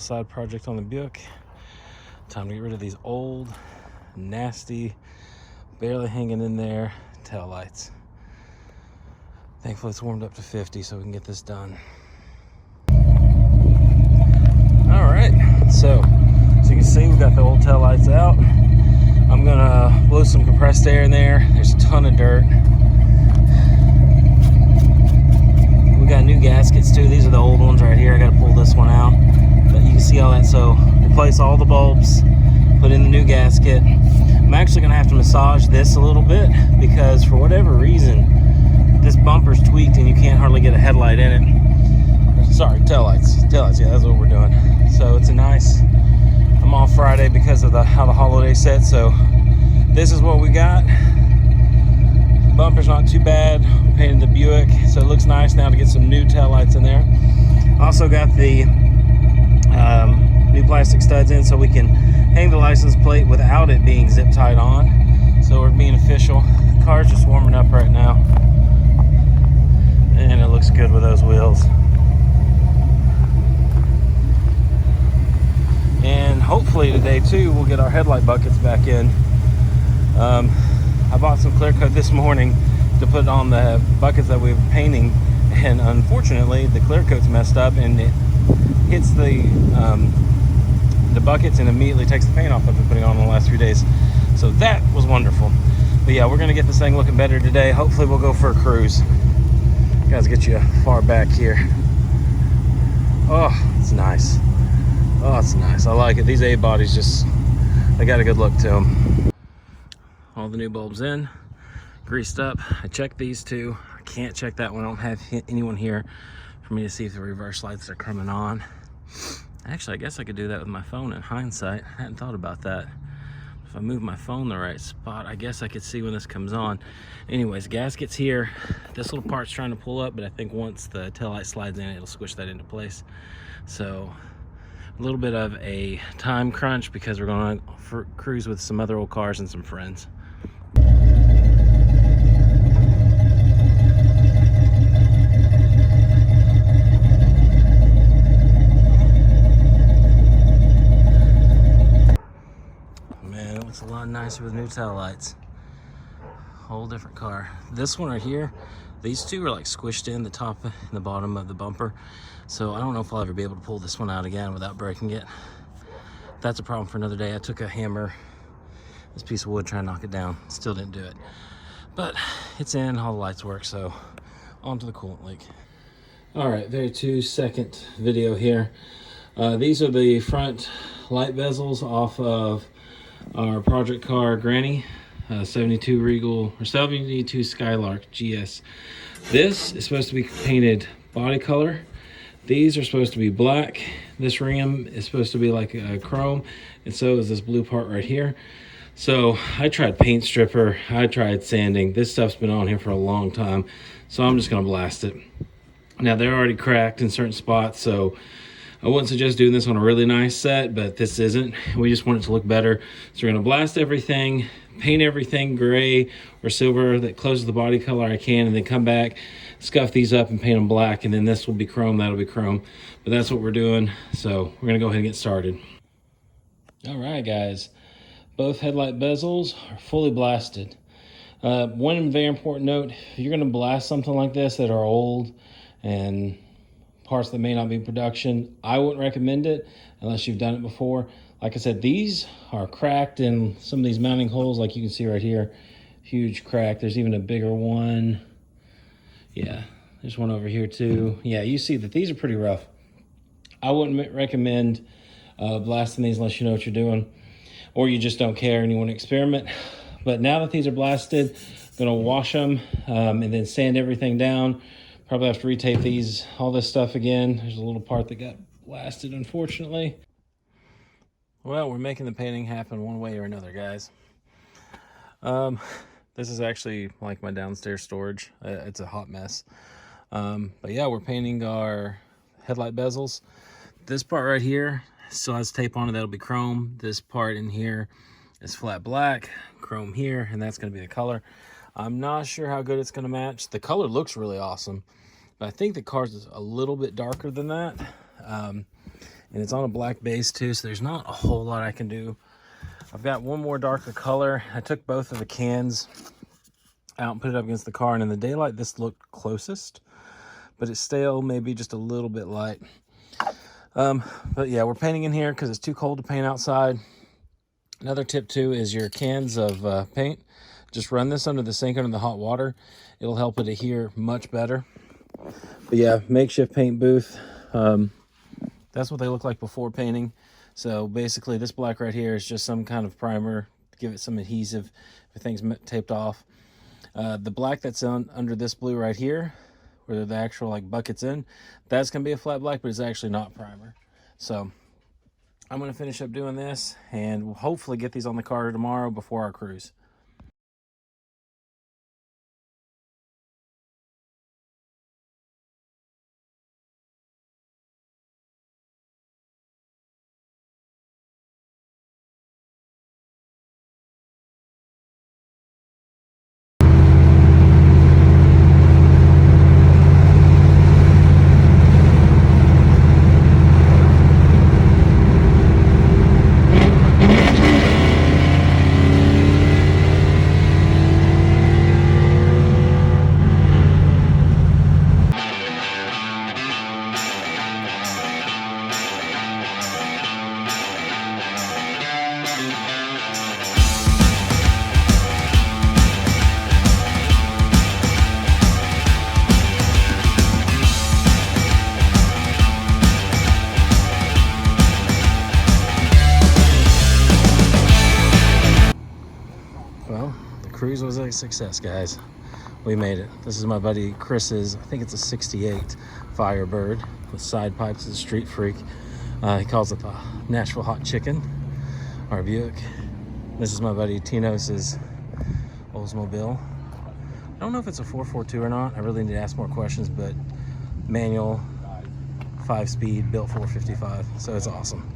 side project on the Buick. Time to get rid of these old, nasty, barely hanging in there tail lights. Thankfully it's warmed up to 50 so we can get this done. All right, so you can see we've got the old tail lights out. I'm gonna blow some compressed air in there. There's a ton of dirt. We got new gaskets too. These are the old ones right here. I gotta pull this one out, but you can see all that. So replace all the bulbs, put in the new gasket. I'm actually gonna have to massage this a little bit because for whatever reason, this bumper's tweaked and you can't hardly get a headlight in it. Sorry, taillights, yeah, that's what we're doing. So it's a nice, I'm off Friday because of how the holiday set, so this is what we got. Bumper's not too bad. We painted the Buick, so it looks nice now to get some new taillights in there. Also got the new plastic studs in so we can hang the license plate without it being zip tied on. So we're being official. The car's just warming up right now. And it looks good with those wheels. And hopefully today too we'll get our headlight buckets back in. I bought some clear coat this morning to put on the buckets that we were painting, and unfortunately the clear coat's messed up and it hits the buckets and immediately takes the paint off I've been putting on the last few days. So that was wonderful. But yeah, we're gonna get this thing looking better today. Hopefully we'll go for a cruise. Guys, get you far back here. Oh, it's nice. Oh, it's nice. I like it. These A bodies just, they got a good look to them. All the new bulbs in, greased up. I checked these two. I can't check that one. I don't have anyone here for me to see if the reverse lights are coming on. Actually, I guess I could do that with my phone in hindsight. I hadn't thought about that. If I move my phone the right spot, I guess I could see when this comes on. Anyways, gasket's here. This little part's trying to pull up, but I think once the taillight slides in, it'll squish that into place. So a little bit of a time crunch because we're going to cruise with some other old cars and some friends. Man, it looks a lot nicer with new tail lights. Whole different car. This one right here, these two are like squished in the top and the bottom of the bumper. So I don't know if I'll ever be able to pull this one out again without breaking it. That's a problem for another day. I took a hammer, this piece of wood, trying to knock it down. Still didn't do it. But it's in, all the lights work, so on to the coolant leak. All right, very 2-second video here. These are the front light bezels off of our project car Granny. 72 Regal or 72 Skylark GS. This is supposed to be painted body color. These are supposed to be black. This rim is supposed to be like a chrome, and so is this blue part right here. So I tried paint stripper, I tried sanding. This stuff's been on here for a long time, so I'm just gonna blast it. Now they're already cracked in certain spots, so I wouldn't suggest doing this on a really nice set, but this isn't. We just want it to look better. So we're gonna blast everything, paint everything gray or silver that closes the body color I can, and then come back, scuff these up and paint them black, and then this will be chrome, that'll be chrome. But that's what we're doing, so we're gonna go ahead and get started. All right, guys. Both headlight bezels are fully blasted. One very important note, if you're gonna blast something like this that are old and parts that may not be production, I wouldn't recommend it unless you've done it before. Like I said, these are cracked in some of these mounting holes, like you can see right here. Huge crack. There's even a bigger one. Yeah, there's one over here too. Yeah, you see that these are pretty rough. I wouldn't recommend blasting these unless you know what you're doing, or you just don't care and you want to experiment. But now that these are blasted, I'm gonna wash them and then sand everything down. Probably have to retape these, all this stuff again. There's a little part that got blasted, unfortunately. Well, we're making the painting happen one way or another, guys. This is actually like my downstairs storage. It's a hot mess. But yeah, we're painting our headlight bezels. This part right here still has tape on it, that'll be chrome. This part in here is flat black, chrome here, and that's gonna be the color. I'm not sure how good it's gonna match. The color looks really awesome, but I think the car's is a little bit darker than that. And it's on a black base too, so there's not a whole lot I can do. I've got one more darker color. I took both of the cans out and put it up against the car, and in the daylight this looked closest, but it's still maybe just a little bit light. But yeah, we're painting in here because it's too cold to paint outside. Another tip too is your cans of paint, just run this under the sink under the hot water. It'll help it adhere much better. But yeah, makeshift paint booth. That's what they look like before painting. So basically this black right here is just some kind of primer to give it some adhesive if things taped off. The black that's under this blue right here, where the actual like bucket's in, that's gonna be a flat black, but it's actually not primer. So I'm gonna finish up doing this and we'll hopefully get these on the car tomorrow before our cruise. Well, the cruise was a success, guys. We made it. This is my buddy Chris's, I think it's a 68 Firebird with side pipes. As a street freak. He calls it the Nashville Hot Chicken, our Buick. This is my buddy Tinos's Oldsmobile. I don't know if it's a 442 or not. I really need to ask more questions, but manual, 5-speed, built 455, so it's awesome.